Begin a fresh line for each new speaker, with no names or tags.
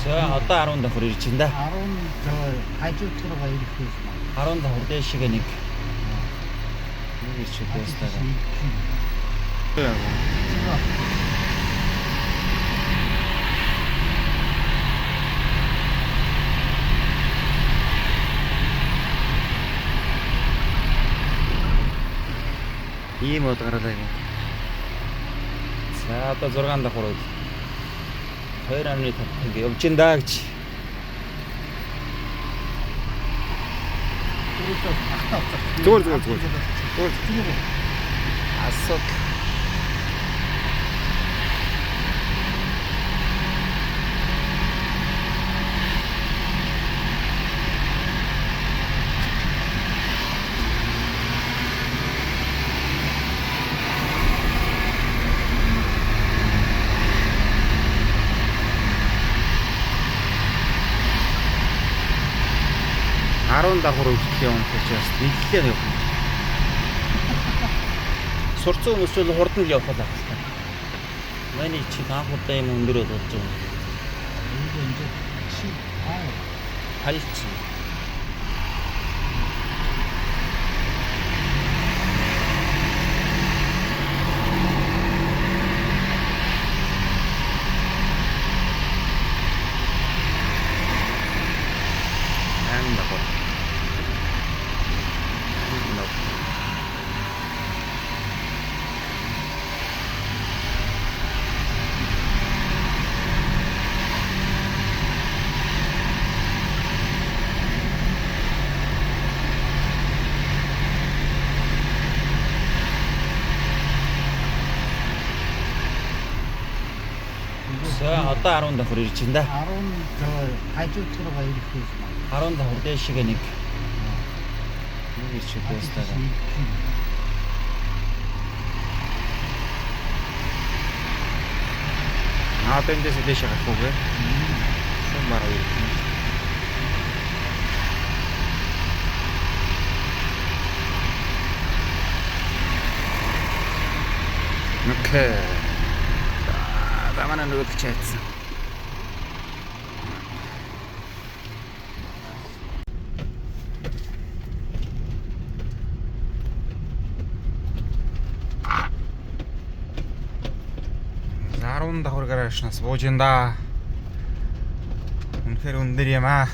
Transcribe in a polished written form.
За одоо 10 давхар ирж байна да.
10 хажуу турга ирэх байсан.
10 давхар дэшиг нэг ирчээд байстаа. Ийм од гаралаа юм. За одоо 6 давхар үед 2.5 явж ин даа гэж. Зүгээр. Асууд. Арван давхар үргэлжлэх юм гэж бас нийллээ явах. Сурцсан хүмүүс л хурдан л явах байх л та. Манай чи анх удаа юм өндөр болж байгаа.
Энд чи
Хальц. За одоо 10 давхар ирж байна да.
10 хажуу турга ирэх байсан.
10 давхар дэшиг нэг ирчээд байстаа. Тэндээс дэшиг гарах уу гэ? Шум бараа ирэх. Окей. Манай нөгөө чатсан. Зарун давхар гараашнаас бууж энэ да. Үнэхээр өндөр юм аа.